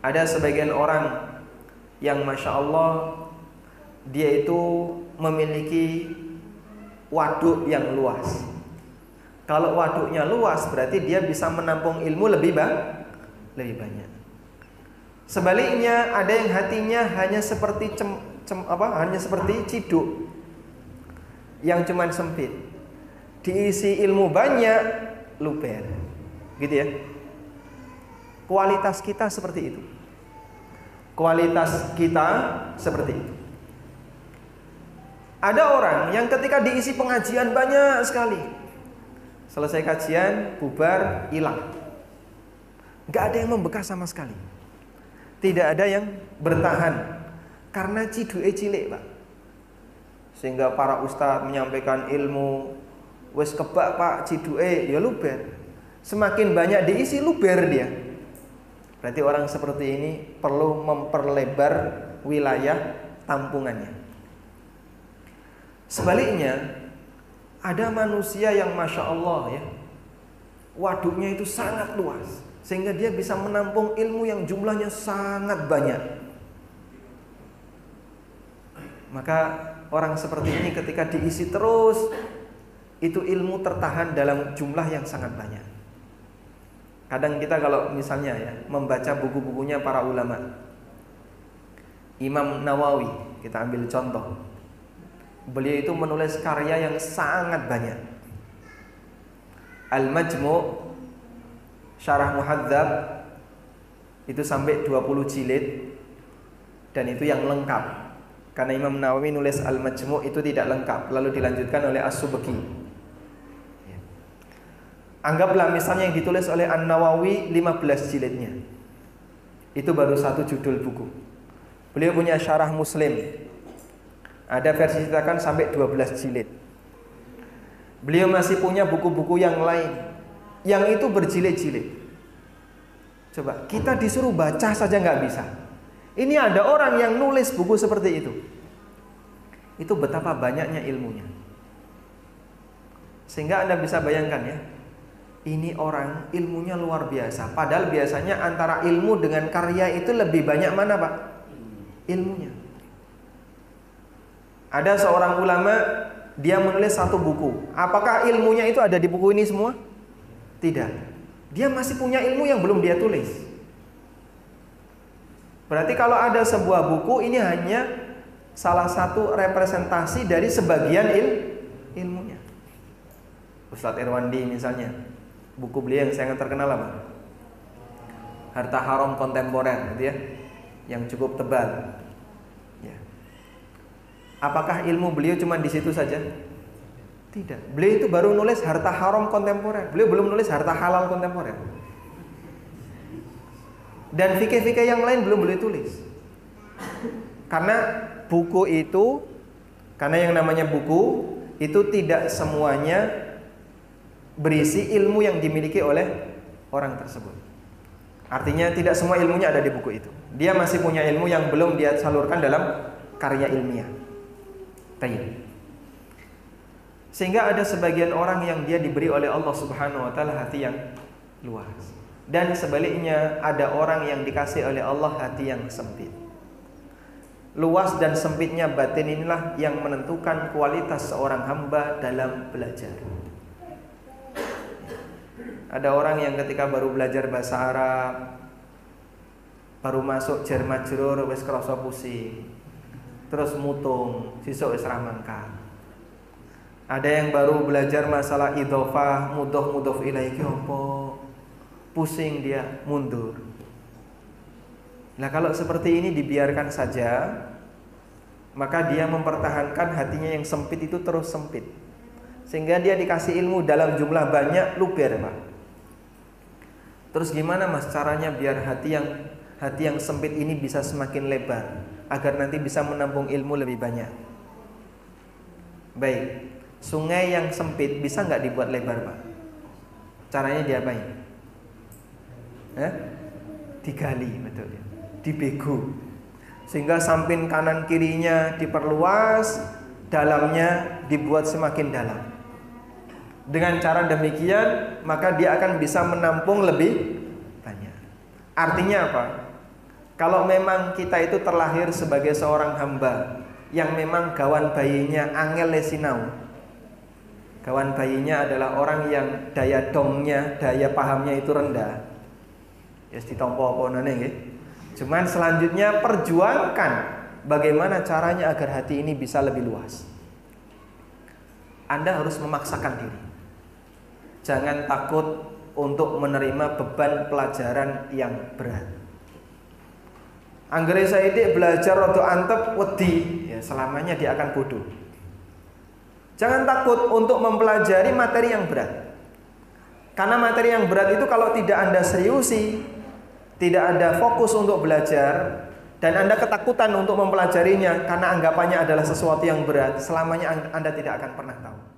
Ada sebagian orang yang Masya Allah dia itu memiliki waduk yang luas. Kalau waduknya luas berarti dia bisa menampung ilmu lebih banyak. Sebaliknya ada yang hatinya hanya seperti hanya seperti ciduk yang cuman sempit. Diisi ilmu banyak, luber. Gitu ya. Kualitas kita seperti itu. Kualitas kita seperti itu. Ada orang yang ketika diisi pengajian banyak sekali, selesai kajian, bubar, hilang. Gak ada yang membekas sama sekali. Tidak ada yang bertahan. Karena ciduke cilik, Pak. Sehingga para ustadz menyampaikan ilmu, wes kebak Pak ciduke, ya luber. Semakin banyak diisi, luber dia. Berarti orang seperti ini perlu memperlebar wilayah tampungannya. Sebaliknya, ada manusia yang Masya Allah ya, waduknya itu sangat luas, sehingga dia bisa menampung ilmu yang jumlahnya sangat banyak. Maka orang seperti ini ketika diisi terus, itu ilmu tertahan dalam jumlah yang sangat banyak. Kadang kita kalau misalnya ya membaca buku-bukunya para ulama, Imam Nawawi kita ambil contoh, beliau itu menulis karya yang sangat banyak. Al-Majmu' Syarah Muhadzab itu sampai 20 jilid, dan itu yang lengkap. Karena Imam Nawawi nulis Al-Majmu' itu tidak lengkap, lalu dilanjutkan oleh As-Subki. Anggaplah misalnya yang ditulis oleh An-Nawawi 15 jilidnya, itu baru satu judul buku. Beliau punya Syarah Muslim, ada versi cetakan sampai 12 jilid. Beliau masih punya buku-buku yang lain, yang itu berjilid-jilid. Coba kita disuruh baca saja nggak bisa. Ini ada orang yang nulis buku seperti itu. Itu betapa banyaknya ilmunya. Sehingga Anda bisa bayangkan ya, ini orang ilmunya luar biasa. Padahal biasanya antara ilmu dengan karya itu lebih banyak mana Pak? Ilmunya. Ada seorang ulama, dia menulis satu buku. Apakah ilmunya itu ada di buku ini semua? Tidak. Dia masih punya ilmu yang belum dia tulis. Berarti kalau ada sebuah buku, ini hanya salah satu representasi dari sebagian ilmunya. Ustadz Irwandi misalnya, buku beliau yang sangat terkenal apa? Harta Haram Kontemporer, gitu ya, yang cukup tebal. Ya. Apakah ilmu beliau cuma di situ saja? Tidak. Beliau itu baru nulis Harta Haram Kontemporer. Beliau belum nulis Harta Halal Kontemporer. Dan fikih-fikih yang lain belum beliau tulis. Karena buku itu, karena yang namanya buku itu tidak semuanya berisi ilmu yang dimiliki oleh orang tersebut. Artinya tidak semua ilmunya ada di buku itu. Dia masih punya ilmu yang belum dia salurkan dalam karya ilmiah. Baik. Sehingga ada sebagian orang yang dia diberi oleh Allah Subhanahu wa taala hati yang luas. Dan sebaliknya ada orang yang dikasih oleh Allah hati yang sempit. Luas dan sempitnya batin inilah yang menentukan kualitas seorang hamba dalam belajar. Ada orang yang ketika baru belajar bahasa Arab, baru masuk jar majrur wis krasa pusing, terus mutung, sesuk wis ra mangkat. Ada yang baru belajar masalah idhofah, mudhof ilaih ki apa? Pusing dia, mundur. Nah, kalau seperti ini dibiarkan saja, maka dia mempertahankan hatinya yang sempit itu terus sempit. Sehingga dia dikasih ilmu dalam jumlah banyak, luber, Pak. Terus gimana Mas caranya biar hati yang sempit ini bisa semakin lebar, agar nanti bisa menampung ilmu lebih banyak? Baik, sungai yang sempit bisa nggak dibuat lebar, Pak? Caranya diapain? Digali, betul ya. Dibegu, sehingga samping kanan kirinya diperluas, dalamnya dibuat semakin dalam. Dengan cara demikian, maka dia akan bisa menampung lebih banyak. Artinya apa? Kalau memang kita itu terlahir sebagai seorang hamba yang memang gawan bayinya angel lesinau, gawan bayinya adalah orang yang daya dongnya, daya pahamnya itu rendah, ya ditompo apa nggih. Cuman selanjutnya perjuangkan bagaimana caranya agar hati ini bisa lebih luas. Anda harus memaksakan diri. Jangan takut untuk menerima beban pelajaran yang berat. Anggere Saidik belajar rodo antep wedi, ya selamanya dia akan bodoh. Jangan takut untuk mempelajari materi yang berat. Karena materi yang berat itu kalau tidak Anda seriusi, tidak ada fokus untuk belajar, dan Anda ketakutan untuk mempelajarinya karena anggapannya adalah sesuatu yang berat, selamanya Anda tidak akan pernah tahu.